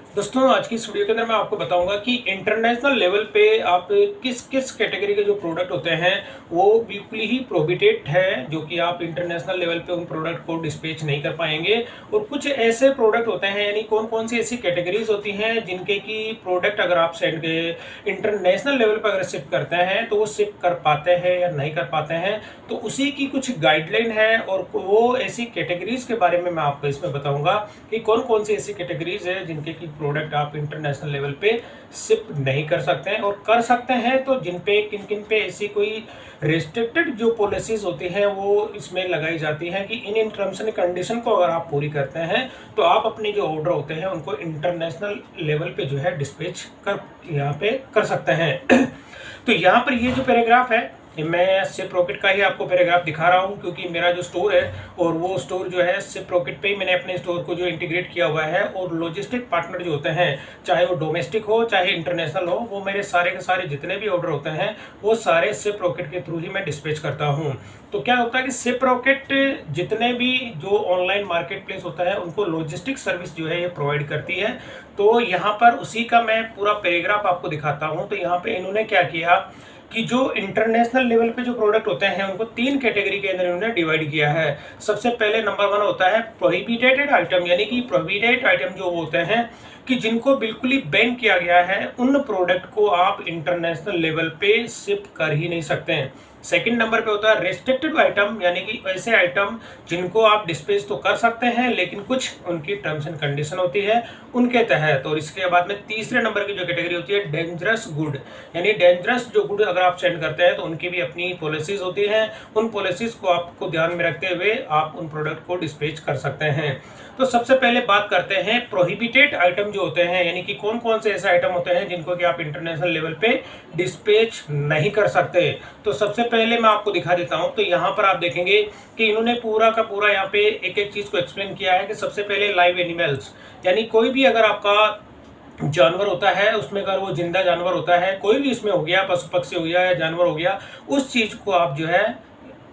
दोस्तों आज की इस वीडियो के अंदर मैं आपको बताऊंगा कि इंटरनेशनल लेवल पे आप किस किस कैटेगरी के जो प्रोडक्ट होते हैं वो बिल्कुल ही प्रोहिबिटेड है, जो कि आप इंटरनेशनल लेवल पे उन प्रोडक्ट को डिस्पैच नहीं कर पाएंगे। और कुछ ऐसे प्रोडक्ट होते हैं, यानी कौन कौन सी ऐसी कैटेगरीज होती हैं जिनके की प्रोडक्ट अगर आप सेंड के इंटरनेशनल लेवल पर अगर शिप करते हैं तो वो शिप कर पाते हैं या नहीं कर पाते हैं, तो उसी की कुछ गाइडलाइन है। और वो ऐसी कैटेगरीज के बारे में मैं आपको इसमें बताऊंगा कि कौन कौन सी ऐसी कैटेगरीज है जिनके की प्रोडक्ट आप इंटरनेशनल लेवल पे शिप नहीं कर सकते हैं, और कर सकते हैं तो जिन पे किन किन पे ऐसी कोई रिस्ट्रिक्टेड जो पॉलिसीज होती हैं वो इसमें लगाई जाती हैं कि इन टर्म्स एंड कंडीशन को अगर आप पूरी करते हैं तो आप अपने जो ऑर्डर होते हैं उनको इंटरनेशनल लेवल पे जो है डिस्पैच कर यहाँ पे कर सकते हैं। तो यहाँ पर ये जो पैराग्राफ है, मैं सिप रॉकेट का ही आपको पैराग्राफ दिखा रहा हूँ, क्योंकि मेरा जो स्टोर है और वो स्टोर जो है सिप रॉकेट पे ही मैंने अपने स्टोर को जो इंटीग्रेट किया हुआ है। और लॉजिस्टिक पार्टनर जो होते हैं, चाहे वो डोमेस्टिक हो चाहे इंटरनेशनल हो, वो मेरे सारे के सारे जितने भी ऑर्डर होते हैं वो सारे सिप रॉकेट के थ्रू ही मैं डिस्पैच करता हूँ। तो क्या होता है कि सिप रॉकेट जितने भी जो ऑनलाइन मार्केट प्लेस होता है उनको लॉजिस्टिक सर्विस जो है ये प्रोवाइड करती है। तो यहाँ पर उसी का मैं पूरा पैराग्राफ आपको दिखाता हूँ। तो यहाँ पे इन्होंने क्या किया कि जो इंटरनेशनल लेवल पे जो प्रोडक्ट होते हैं उनको 3 कैटेगरी के अंदर इन्होंने डिवाइड किया है। सबसे पहले नंबर 1 होता है प्रोहिबिटेड आइटम, यानी कि प्रोहिबिटेड आइटम जो होते हैं कि जिनको बिल्कुल ही बैन किया गया है, उन प्रोडक्ट को आप इंटरनेशनल लेवल पे शिप कर ही नहीं सकते हैं। सेकंड नंबर पे होता है रेस्ट्रिक्टेड आइटम, यानी कि ऐसे आइटम जिनको आप डिस्पैच तो कर सकते हैं लेकिन कुछ उनकी टर्म्स एंड कंडीशन होती है उनके तहत। और इसके बाद में तीसरे नंबर की जो कैटेगरी होती है डेंजरस गुड, यानी डेंजरस जो गुड अगर आप सेंड करते हैं तो उनकी भी अपनी पॉलिसीज होती हैं। उन पॉलिसीज को आपको ध्यान में रखते हुए आप उन प्रोडक्ट को डिस्पैच कर सकते हैं। तो सबसे पहले बात करते हैं प्रोहिबिटेड आइटम जो होते हैं, यानी कि कौन कौन से ऐसे आइटम होते हैं जिनको कि आप इंटरनेशनल लेवल पे डिस्पैच नहीं कर सकते। तो सबसे पहले मैं आपको दिखा देता हूं। तो यहाँ पर आप देखेंगे कि इन्होंने पूरा का पूरा यहाँ पे एक एक चीज को एक्सप्लेन किया है कि सबसे पहले लाइव एनिमल्स, यानी कोई भी अगर आपका जानवर होता है उसमें अगर वो जिंदा जानवर होता है, कोई भी इसमें हो गया, पशु पक्षी हो गया या जानवर हो गया, उस चीज को आप जो है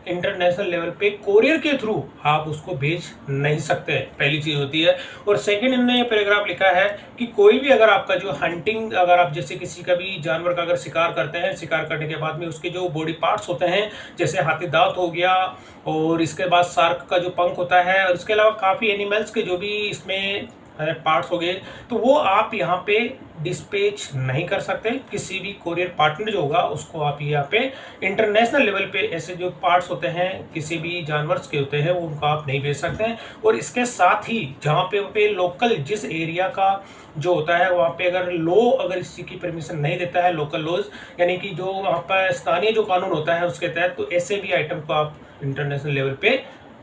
इंटरनेशनल लेवल पे कोरियर के थ्रू आप उसको भेज नहीं सकते, पहली चीज होती है। और सेकंड इन्होंने ये पैराग्राफ लिखा है कि कोई भी अगर आपका जो हंटिंग, अगर आप जैसे किसी का भी जानवर का अगर शिकार करते हैं, शिकार करने के बाद में उसके जो बॉडी पार्ट्स होते हैं, जैसे हाथी दांत हो गया और इसके बाद शार्क का जो पंख होता है, और इसके अलावा काफ़ी एनिमल्स के जो भी इसमें पार्ट्स हो गए, तो वो आप यहाँ पे डिस्पैच नहीं कर सकते। किसी भी कोरियर पार्टनर जो होगा उसको आप यहाँ पे इंटरनेशनल लेवल पे ऐसे जो पार्ट्स होते हैं किसी भी जानवर के होते हैं वो उनको आप नहीं भेज सकते हैं। और इसके साथ ही जहाँ पे लोकल जिस एरिया का जो होता है वहाँ पे अगर लॉ अगर इस चीज़ की परमिशन नहीं देता है, लोकल लॉज यानी कि जो वहाँ पर स्थानीय जो कानून होता है उसके तहत, तो ऐसे भी आइटम को आप इंटरनेशनल लेवल पे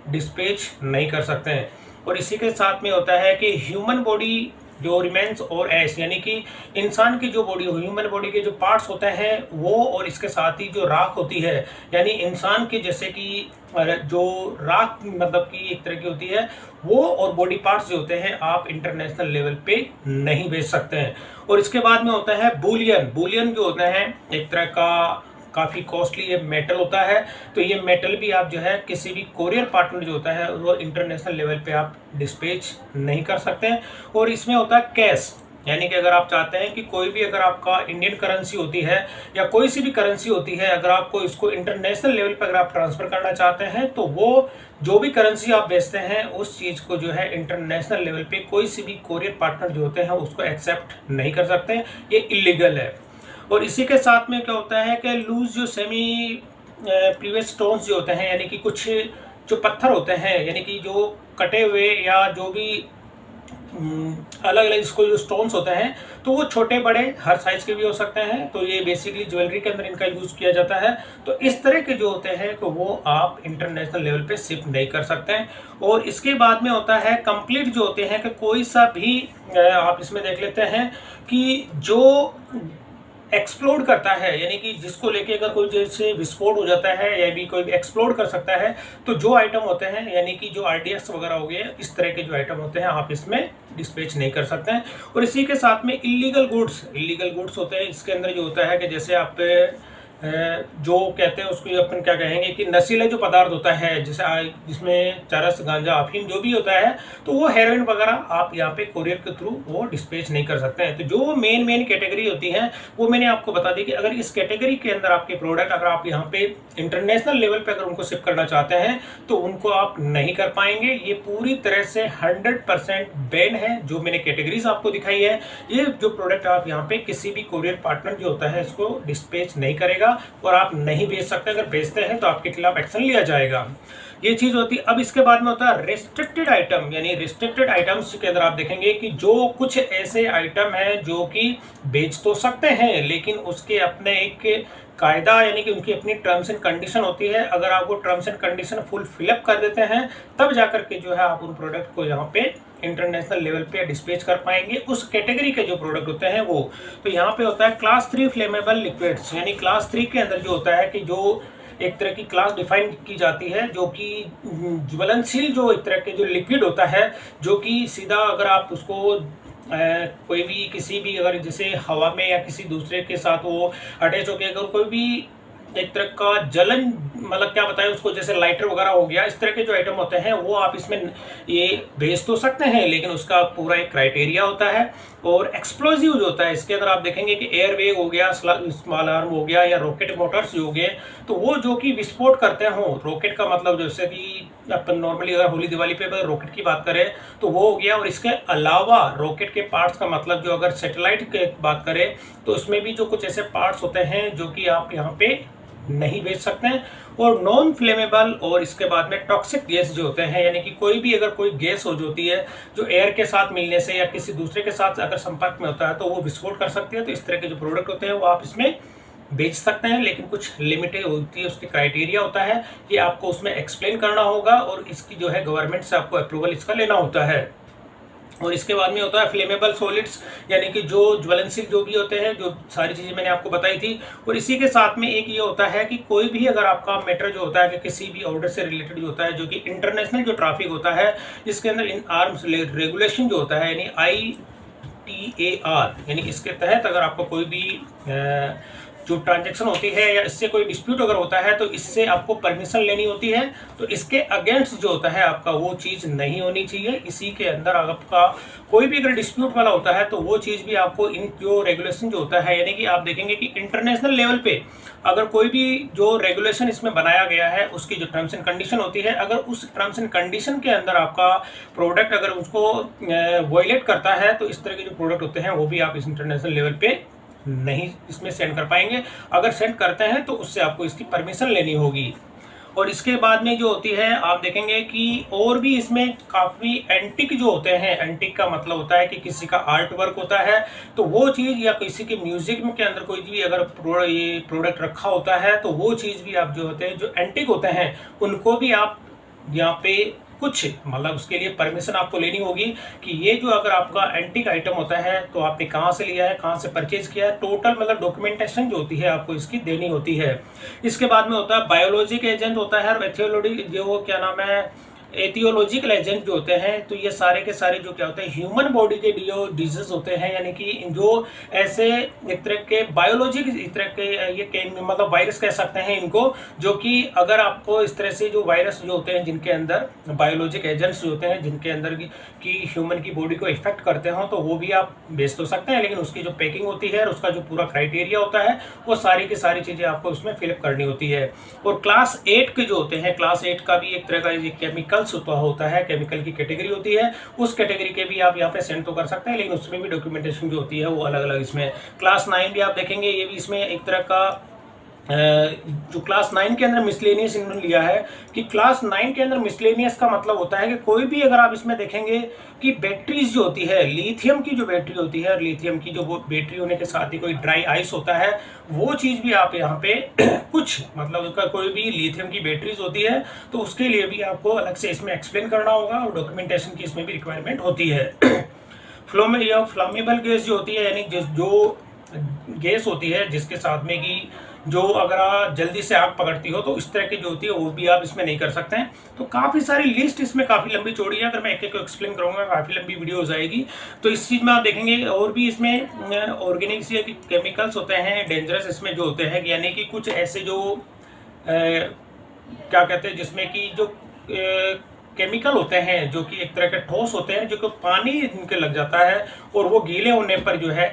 डिस्पैच नहीं कर सकते हैं। और इसी के साथ में होता है कि ह्यूमन बॉडी जो रिमेन्स और एस, यानी कि इंसान की जो बॉडी, ह्यूमन बॉडी के जो पार्ट्स होते हैं वो, और इसके साथ ही जो राख होती है, यानी इंसान के जैसे कि जो राख मतलब कि एक तरह की होती है वो, और बॉडी पार्ट्स जो होते हैं आप इंटरनेशनल लेवल पे नहीं भेज सकते हैं। और इसके बाद में होता है बुलियन। बुलियन जो होता है एक तरह का काफ़ी कॉस्टली ये मेटल होता है, तो ये मेटल भी आप जो है किसी भी कोरियर पार्टनर जो होता है वो इंटरनेशनल लेवल पे आप डिस्पैच नहीं कर सकते हैं। और इसमें होता है कैश, यानी कि अगर आप चाहते हैं कि कोई भी अगर आपका इंडियन करेंसी होती है या कोई सी भी करेंसी होती है, अगर आपको इसको इंटरनेशनल लेवल पर अगर आप ट्रांसफ़र करना चाहते हैं तो वो जो भी करेंसी आप बेचते हैं उस चीज़ को जो है इंटरनेशनल लेवल पे कोई सी भी कोरियर पार्टनर जो होते हैं उसको एक्सेप्ट नहीं कर सकते हैं, ये इलीगल है। और इसी के साथ में क्या होता है कि लूज जो सेमी प्रीवियस स्टोन्स जो होते हैं, यानी कि कुछ जो पत्थर होते हैं, यानी कि जो कटे हुए या जो भी अलग अलग इसको जो स्टोन्स होते हैं, तो वो छोटे बड़े हर साइज के भी हो सकते हैं। तो ये बेसिकली ज्वेलरी के अंदर इनका यूज़ किया जाता है। तो इस तरह के जो होते हैं तो वो आप इंटरनेशनल लेवल पे शिप नहीं कर सकते हैं। और इसके बाद में होता है कंप्लीट जो होते हैं कि कोई सा भी आप इसमें देख लेते हैं कि जो एक्सप्लोड करता है, यानी कि जिसको लेके अगर कोई जैसे विस्फोट हो जाता है या भी कोई एक्सप्लोड कर सकता है, तो जो आइटम होते हैं यानी कि जो आरडीएक्स वगैरह हो गए, इस तरह के जो आइटम होते हैं आप इसमें डिस्पैच नहीं कर सकते हैं। और इसी के साथ में इलीगल गुड्स होते हैं। इसके अंदर जो होता है कि जैसे आप जो कहते हैं उसको अपन क्या कहेंगे कि नशीला जो पदार्थ होता है, जैसे जिसमें चरस, गांजा, अफीम जो भी होता है, तो वो हेरोइन वगैरह आप यहाँ पे कोरियर के थ्रू वो डिस्पैच नहीं कर सकते हैं। तो जो मेन कैटेगरी होती है वो मैंने आपको बता दी कि अगर इस कैटेगरी के अंदर आपके प्रोडक्ट अगर आप यहाँ पे इंटरनेशनल लेवल पे अगर उनको शिप करना चाहते हैं तो उनको आप नहीं कर पाएंगे। ये पूरी तरह से 100% बैन है। जो मैंने कैटेगरीज आपको दिखाई है, ये जो प्रोडक्ट आप यहाँ पे किसी भी कोरियर पार्टनर जो होता है इसको डिस्पैच नहीं करेगा और आप नहीं बेच सकते। अगर बेचते हैं तो आपके खिलाफ एक्शन लिया जाएगा। ये चीज होती है। अब इसके बाद में होता है रिस्ट्रिक्टेड आइटम, यानी रिस्ट्रिक्टेड आइटम्स के अंदर आप देखेंगे कि जो कुछ ऐसे आइटम हैं जो कि बेच तो सकते हैं लेकिन उसके अपने एक कायदा यानी कि उनकी अपनी टर्म्स एंड कंडीशन होती है। अगर आप वो terms and condition full fill up कर देते हैं तब जाकर के जो है आप उन प्रोडक्ट को यहाँ पे इंटरनेशनल लेवल पे डिस्पैच कर पाएंगे। उस कैटेगरी के जो प्रोडक्ट होते हैं वो, तो यहाँ पे होता है क्लास 3 फ्लेमेबल लिक्विड्स, यानी क्लास 3 के अंदर जो होता है कि जो एक तरह की क्लास डिफाइन की जाती है जो कि ज्वलनशील जो एक तरह के जो लिक्विड होता है जो कि सीधा अगर आप उसको कोई भी किसी भी अगर जैसे हवा में या किसी दूसरे के साथ वो अटैच हो गया, अगर कोई भी एक तरह का जलन मतलब क्या बताएं उसको, जैसे लाइटर वगैरह हो गया, इस तरह के जो आइटम होते हैं वो आप इसमें ये बेच तो सकते हैं लेकिन उसका पूरा एक क्राइटेरिया होता है। और एक्सप्लोजिव जो होता है इसके अंदर आप देखेंगे कि एयरवेग हो गया, स्मॉल आर्म हो गया या रॉकेट मोटर्स जो हो गए, तो वो जो कि विस्फोट करते हो। रॉकेट का मतलब जैसे कि अपन नॉर्मली अगर होली दिवाली पे अगर रॉकेट की बात करें तो वो हो गया। और इसके अलावा रॉकेट के पार्ट्स का मतलब जो अगर सैटेलाइट की बात करें तो उसमें भी जो कुछ ऐसे पार्ट्स होते हैं जो कि आप यहाँ पे नहीं बेच सकते हैं। और नॉन फ्लेमेबल और इसके बाद में टॉक्सिक गैस जो होते हैं, यानी कि कोई भी अगर कोई गैस हो होती है जो एयर के साथ मिलने से या किसी दूसरे के साथ अगर संपर्क में होता है तो वो विस्फोट कर सकती है। तो इस तरह के जो प्रोडक्ट होते हैं वो आप इसमें बेच सकते हैं लेकिन कुछ लिमिटेड होती है, उसके क्राइटेरिया होता है, ये आपको उसमें एक्सप्लेन करना होगा और इसकी जो है गवर्नमेंट से आपको अप्रूवल इसका लेना होता है। और इसके बाद में होता है फ्लेमेबल सॉलिड्स, यानी कि जो ज्वलनशील जो भी होते हैं, जो सारी चीज़ें मैंने आपको बताई थी। और इसी के साथ में एक ये होता है कि कोई भी अगर आपका मैटर जो होता है कि किसी भी ऑर्डर से रिलेटेड जो होता है जो कि इंटरनेशनल जो ट्रैफिक होता है जिसके अंदर इन आर्म्स रेगुलेशन जो होता है यानी ITAR, यानी इसके तहत अगर आपको कोई भी जो ट्रांजैक्शन होती है या इससे कोई डिस्प्यूट अगर होता है तो इससे आपको परमिशन लेनी होती है। तो इसके अगेंस्ट जो होता है आपका वो चीज़ नहीं होनी चाहिए। इसी के अंदर आपका कोई भी अगर डिस्प्यूट वाला होता है तो वो चीज़ भी आपको इन जो रेगुलेशन जो होता है, यानी कि आप देखेंगे कि इंटरनेशनल लेवल पे अगर कोई भी जो रेगुलेशन इसमें बनाया गया है उसकी जो टर्म्स एंड कंडीशन होती है, अगर उस टर्म्स एंड कंडीशन के अंदर आपका प्रोडक्ट अगर उसको वायलेट करता है तो इस तरह के जो प्रोडक्ट होते हैं वो भी आप इस इंटरनेशनल लेवल पे नहीं इसमें सेंड कर पाएंगे। अगर सेंड करते हैं तो उससे आपको इसकी परमिशन लेनी होगी। और इसके बाद में जो होती है आप देखेंगे कि और भी इसमें काफ़ी एंटिक जो होते हैं, एंटिक का मतलब होता है कि किसी का आर्ट वर्क होता है तो वो चीज़, या किसी के म्यूजिक के अंदर कोई भी अगर ये प्रोडक्ट रखा होता है तो वो चीज़ भी आप जो होते हैं जो एंटिक होते हैं उनको भी आप यहाँ पे कुछ मतलब उसके लिए परमिशन आपको लेनी होगी कि ये जो अगर आपका एंटिक आइटम होता है तो आपने कहाँ से लिया है, कहाँ से परचेज किया है, टोटल मतलब डॉक्यूमेंटेशन जो होती है आपको इसकी देनी होती है। इसके बाद में होता है बायोलॉजिक एजेंट होता है और एथियोलॉजी जो क्या नाम है एथियोलॉजिकल एजेंट जो होते हैं। तो ये सारे के सारे जो क्या होते हैं ह्यूमन बॉडी के जो डिजीज होते हैं, यानी कि जो ऐसे एक तरह के बायोलॉजिक एक तरह के ये मतलब वायरस कह सकते हैं इनको, जो कि अगर आपको इस तरह से जो वायरस जो होते हैं जिनके अंदर बायोलॉजिक एजेंट्स जो होते हैं जिनके अंदर की ह्यूमन की बॉडी को इफेक्ट करते हो तो वो भी आप बेच तो सकते हैं, लेकिन उसकी जो पैकिंग होती है और उसका जो पूरा क्राइटेरिया होता है वो सारी की सारी चीज़ें आपको उसमें फिलअप करनी होती है। और क्लास 8 के जो होते हैं, क्लास 8 का भी एक तरह का केमिकल होता है, केमिकल की कैटेगरी होती है, उस कैटेगरी के भी आप यहाँ पे सेंड तो कर सकते हैं लेकिन उसमें भी डॉक्यूमेंटेशन जो होती है वो अलग अलग। इसमें क्लास 9 भी आप देखेंगे, ये भी इसमें एक तरह का जो क्लास 9 के अंदर मिसलेनियस इन्होंने लिया है कि क्लास 9 के अंदर मिसलेनियस का मतलब होता है कि कोई भी अगर आप इसमें देखेंगे कि बैटरीज जो होती है, लिथियम की जो बैटरी होती है और लिथियम की जो बैटरी होने के साथ ही कोई ड्राई आइस होता है, वो चीज़ भी आप यहाँ पे कुछ मतलब उसका कोई भी लिथियम की बैटरीज होती है तो उसके लिए भी आपको अलग से इसमें एक्सप्लेन करना होगा और डॉक्यूमेंटेशन की इसमें भी रिक्वायरमेंट होती है। फ्लामेबल गैस जो होती है, यानी जो गैस होती है जिसके साथ में कि जो अगर आप जल्दी से आग पकड़ती हो तो इस तरह की जो होती है वो भी आप इसमें नहीं कर सकते हैं। तो काफ़ी सारी लिस्ट इसमें काफ़ी लंबी चौड़ी है, अगर मैं एक एक को एक्सप्लेन करूँगा काफ़ी लंबी वीडियो हो जाएगी। तो इस चीज़ में आप देखेंगे और भी इसमें ऑर्गेनिक्स या केमिकल्स होते हैं डेंजरस इसमें जो होते हैं, यानी कि कुछ ऐसे जो क्या कहते हैं जिसमें कि जो केमिकल होते हैं जो कि एक तरह के ठोस होते हैं जो कि पानी इनके लग जाता है और वो गीले होने पर जो है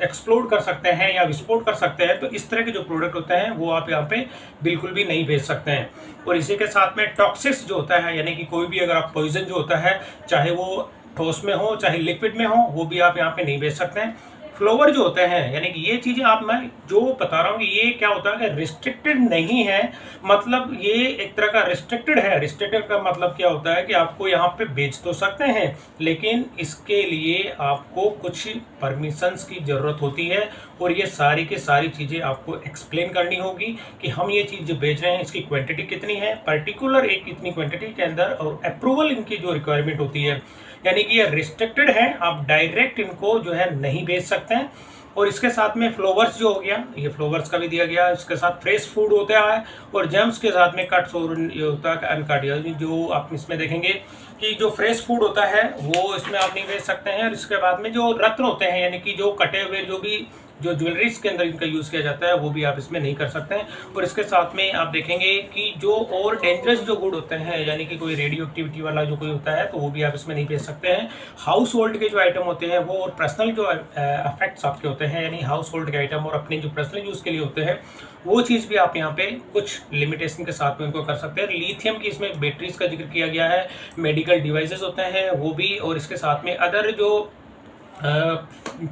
एक्सप्लोड कर सकते हैं या विस्फोट कर सकते हैं। तो इस तरह के जो प्रोडक्ट होते हैं वो आप यहाँ पे बिल्कुल भी नहीं भेज सकते हैं। और इसी के साथ में टॉक्सिक्स जो होता है, यानी कि कोई भी अगर आप पॉइजन जो होता है चाहे वो ठोस में हो चाहे लिक्विड में हो, वो भी आप यहाँ पे नहीं भेज सकते हैं। फ्लोवर जो होते हैं, यानी कि ये चीज़ें आप मैं जो बता रहा हूँ कि ये क्या होता है कि रिस्ट्रिक्टेड नहीं है, मतलब ये एक तरह का रिस्ट्रिक्टेड है। रिस्ट्रिक्टेड का मतलब क्या होता है कि आपको यहाँ पे बेच तो सकते हैं लेकिन इसके लिए आपको कुछ परमिशंस की ज़रूरत होती है और ये सारी की सारी चीज़ें आपको एक्सप्लेन करनी होगी कि हम ये चीज़ जो बेच रहे हैं इसकी क्वांटिटी कितनी है, पर्टिकुलर एक कितनी क्वांटिटी के अंदर, और अप्रूवल इनकी जो रिक्वायरमेंट होती है, यानी कि ये रिस्ट्रिक्टेड है, आप डायरेक्ट इनको जो है नहीं बेच सकते हैं। और इसके साथ में फ्लोवर्स जो हो गया, ये फ्लोवर्स का भी दिया गया, इसके साथ फ्रेश फूड होता है और जेम्स के साथ में कट्स और ये होता है अनकट, यानी जो आप इसमें देखेंगे कि जो फ्रेश फूड होता है वो इसमें आप नहीं बेच सकते हैं। और इसके बाद में जो रत्न होते हैं, यानी कि जो कटे हुए जो भी जो ज्वेलरीज के अंदर इनका यूज़ किया जाता है वो भी आप इसमें नहीं कर सकते हैं। और इसके साथ में आप देखेंगे कि जो और डेंजरस जो गुड होते हैं, यानी कि कोई रेडियो एक्टिविटी वाला जो कोई होता है तो वो भी आप इसमें नहीं भेज सकते हैं। हाउस होल्ड के जो आइटम होते हैं वो और पर्सनल जो इफेक्ट्स आपके होते हैं, यानी हाउस होल्ड के आइटम और अपने जो पर्सनल यूज़ के लिए होते हैं वो चीज़ भी आप यहाँ पे कुछ लिमिटेशन के साथ में उनको कर सकते हैं। लिथियम की इसमें बैटरीज का जिक्र किया गया है, मेडिकल डिवाइसेस होते हैं वो भी, और इसके साथ में अदर जो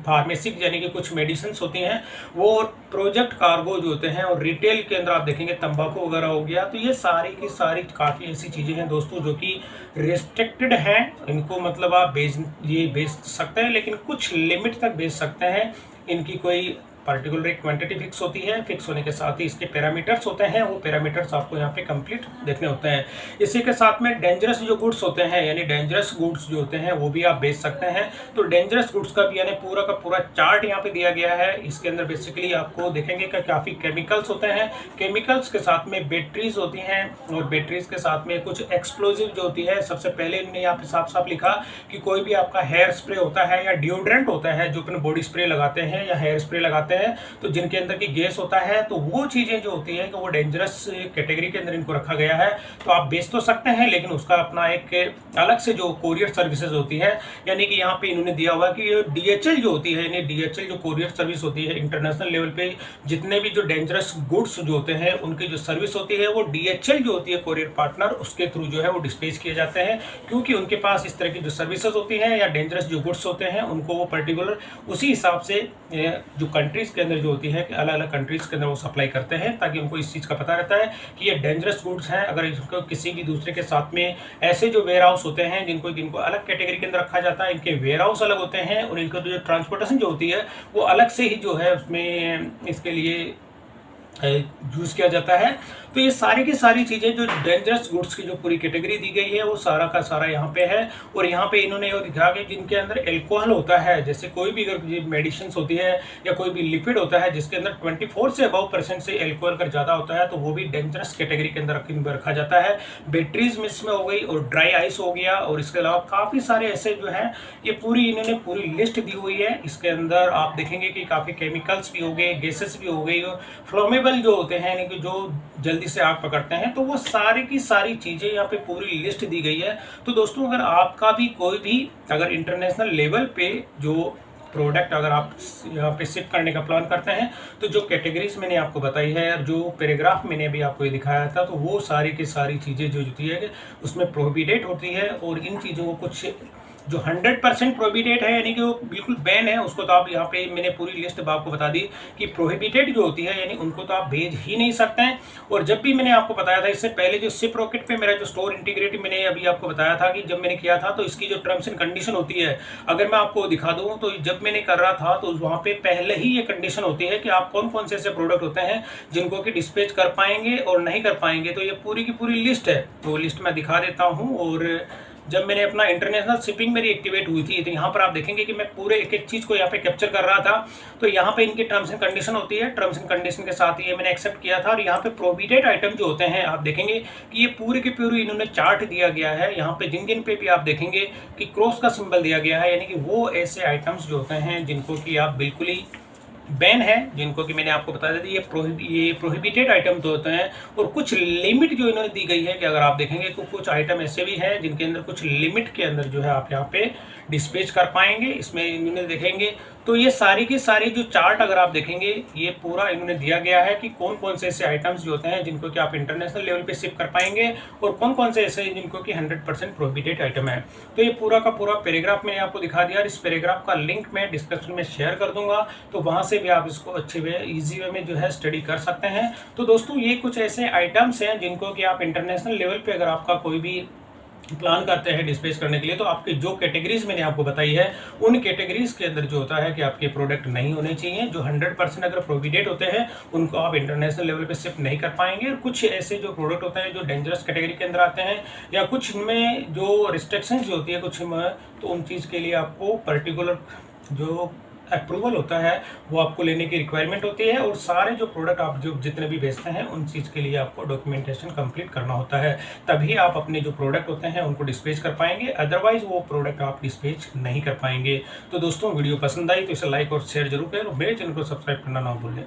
फार्मेसी यानी कि कुछ मेडिसिन होती हैं वो, प्रोजेक्ट कार्गो जो होते हैं, और रिटेल के अंदर आप देखेंगे तंबाकू वगैरह हो गया। तो ये सारी की सारी काफ़ी ऐसी चीज़ें हैं दोस्तों जो कि रिस्ट्रिक्टेड हैं, इनको मतलब आप बेच सकते हैं लेकिन कुछ लिमिट तक बेच सकते हैं। इनकी कोई पर्टिकुलर एक क्वांटिटी फिक्स होती है, फिक्स होने के साथ ही इसके पैरामीटर्स होते हैं, वो पैरामीटर्स आपको यहाँ पे कंप्लीट देखने होते हैं। इसी के साथ में डेंजरस जो गुड्स होते हैं, यानी डेंजरस गुड्स जो होते हैं वो भी आप बेच सकते हैं। तो डेंजरस गुड्स का भी यानी पूरा का पूरा चार्ट यहाँ पे दिया गया है। इसके अंदर बेसिकली आपको देखेंगे कि काफ़ी केमिकल्स होते हैं, केमिकल्स के साथ में बैटरीज होती हैं और बैटरीज के साथ में कुछ एक्सप्लोजिव जो होती है। सबसे पहले इन्होंने यहाँ पे साफ साफ लिखा कि कोई भी आपका हेयर स्प्रे होता है या डिओड्रेंट होता है जो अपने बॉडी स्प्रे लगाते हैं या हेयर स्प्रे लगाते हैं, तो जिनके अंदर की गैस होता है तो वो चीजें जो होती है कि वो डेंजरस कैटेगरी के अंदर इनको रखा गया है। तो आप बेच तो सकते हैं लेकिन उसका अपना एक अलग से जो कोरियर सर्विसेज होती है, यानी कि यहाँ पे इन्होंने दिया हुआ कि DHL जो होती है, यानी DHL जो कोरियर सर्विस होती है इंटरनेशनल लेवल पे, जितने भी जो डेंजरस गुड्स जो होते हैं उनकी जो सर्विस होती है वो DHL जो होती है कोरियर पार्टनर, उसके थ्रू जो है वो डिस्पैच किए जाते हैं, क्योंकि उनके पास इस तरह की जो सर्विसेज होती हैं या डेंजरस जो गुड्स होते हैं उनको वो पर्टिकुलर उसी हिसाब से जो कंट्रीज के अंदर जो होती है कि अलग अलग कंट्रीज के अंदर वो सप्लाई करते हैं, ताकि उनको इस चीज़ का पता रहता है कि ये डेंजरस गुड्स हैं। अगर इसको किसी भी दूसरे के साथ में ऐसे जो वेयर हाउस होते हैं जिनको अलग कैटेगरी के अंदर रखा जाता है, इनके वेयर हाउस अलग होते हैं और इनका जो ट्रांसपोर्टेशन जो होती है वो अलग से ही जो है उसमें इसके लिए यूज़ किया जाता है। तो ये सारी की सारी चीज़ें जो डेंजरस गुड्स की जो पूरी कैटेगरी दी गई है वो सारा का सारा यहाँ पे है। और यहाँ पे इन्होंने ये दिखा कि जिनके अंदर एल्कोहल होता है, जैसे कोई भी अगर मेडिसिन होती है या कोई भी लिक्विड होता है जिसके अंदर 24 से अबव % से एल्कोहल का ज़्यादा होता है तो वो भी डेंजरस कैटेगरी के अंदर रखा जाता है। बैटरीज में इसमें हो गई और ड्राई आइस हो गया, और इसके अलावा काफ़ी सारे ऐसे जो हैं ये पूरी इन्होंने पूरी लिस्ट दी हुई है। इसके अंदर आप देखेंगे कि काफ़ी केमिकल्स भी हो गए, गैसेस भी हो गई, और फ्लोमेबल जो होते हैं यानी कि जो जल्दी से आग पकड़ते हैं, तो वो सारी की सारी चीज़ें यहाँ पे पूरी लिस्ट दी गई है। तो दोस्तों अगर आपका भी कोई भी अगर इंटरनेशनल लेवल पे जो प्रोडक्ट अगर आप यहाँ पे शिप करने का प्लान करते हैं तो जो कैटेगरीज मैंने आपको बताई है और जो पैराग्राफ मैंने अभी आपको ये दिखाया था, तो वो सारी की सारी चीज़ें जो होती है उसमें प्रोहिबिटेड होती है। और इन चीज़ों को कुछ जो 100% प्रोहिबिटेड है यानी कि वो बिल्कुल बैन है, उसको तो आप यहाँ पे मैंने पूरी लिस्ट आपको बता दी कि प्रोहिबिटेड जो होती है यानी उनको तो आप भेज ही नहीं सकते हैं। और जब भी मैंने आपको बताया था इससे पहले जो शिप रॉकेट पे मेरा जो स्टोर इंटीग्रिटी मैंने अभी आपको बताया था कि जब मैंने किया था तो इसकी जो टर्म्स एंड कंडीशन होती है अगर मैं आपको दिखा दूँ, तो जब मैंने कर रहा था तो वहाँ पे पहले ही ये कंडीशन होती है कि आप कौन कौन से ऐसे प्रोडक्ट होते हैं जिनको कि डिस्पैच कर पाएंगे और नहीं कर पाएंगे। तो ये पूरी की पूरी लिस्ट है, तो लिस्ट मैं दिखा देता हूँ। और जब मैंने अपना इंटरनेशनल शिपिंग मेरी एक्टिवेट हुई थी, तो यहाँ पर आप देखेंगे कि मैं पूरे एक एक चीज़ को यहाँ पे कैप्चर कर रहा था। तो यहाँ पे इनकी टर्म्स एंड कंडीशन होती है, टर्म्स एंड कंडीशन के साथ ये मैंने एक्सेप्ट किया था। और यहाँ पे प्रोहिबिटेड आइटम जो होते हैं, आप देखेंगे कि ये पूरे के पूरे इन्होंने चार्ट दिया गया है। यहाँ पे जिन जिन पे भी आप देखेंगे कि क्रॉस का सिंबल दिया गया है, यानी कि वो ऐसे आइटम्स जो होते हैं जिनको कि आप बिल्कुल ही बैन है, जिनको कि मैंने आपको बता दिया ये प्रोहिबिटेड आइटम तो होते हैं। और कुछ लिमिट जो इन्होंने दी गई है कि अगर आप देखेंगे तो कुछ आइटम ऐसे भी हैं जिनके अंदर कुछ लिमिट के अंदर जो है आप यहाँ पे डिस्पैच कर पाएंगे। इसमें इन्होंने देखेंगे तो ये सारी की सारी जो चार्ट अगर आप देखेंगे, ये पूरा इन्होंने दिया गया है कि कौन कौन से ऐसे आइटम्स जो होते हैं जिनको कि आप इंटरनेशनल लेवल पे शिप कर पाएंगे और कौन कौन से ऐसे जिनको कि 100% प्रोहिबिटेड आइटम है। तो ये पूरा का पूरा पैराग्राफ मैंने आपको दिखा दिया। और इस पैराग्राफ का लिंक मैं डिस्क्रिप्शन में शेयर कर दूंगा, तो वहाँ से भी आप इसको अच्छे वे ईजी वे में जो है स्टडी कर सकते हैं। तो दोस्तों ये कुछ ऐसे आइटम्स हैं जिनको कि आप इंटरनेशनल लेवल पे अगर आपका कोई भी प्लान करते हैं डिस्पैच करने के लिए, तो आपकी जो कैटेगरीज मैंने आपको बताई है, उन कैटेगरीज के अंदर जो होता है कि आपके प्रोडक्ट नहीं होने चाहिए। जो 100% अगर प्रोहिबिटेड होते हैं उनको आप इंटरनेशनल लेवल पे शिप नहीं कर पाएंगे। और कुछ ऐसे जो प्रोडक्ट होते हैं जो डेंजरस कैटेगरी के अंदर आते हैं, या कुछ इनमें जो रिस्ट्रिक्शंस जो होती है कुछ में, तो उन चीज़ के लिए आपको पर्टिकुलर जो अप्रूवल होता है वो आपको लेने की रिक्वायरमेंट होती है। और सारे जो प्रोडक्ट आप जो जितने भी बेचते हैं उन चीज़ के लिए आपको डॉक्यूमेंटेशन कंप्लीट करना होता है, तभी आप अपने जो प्रोडक्ट होते हैं उनको डिस्पैच कर पाएंगे। अदरवाइज वो प्रोडक्ट आप डिस्पैच नहीं कर पाएंगे। तो दोस्तों वीडियो पसंद आई तो इसे लाइक और शेयर जरूर करें और मेरे चैनल को सब्सक्राइब करना ना भूलें।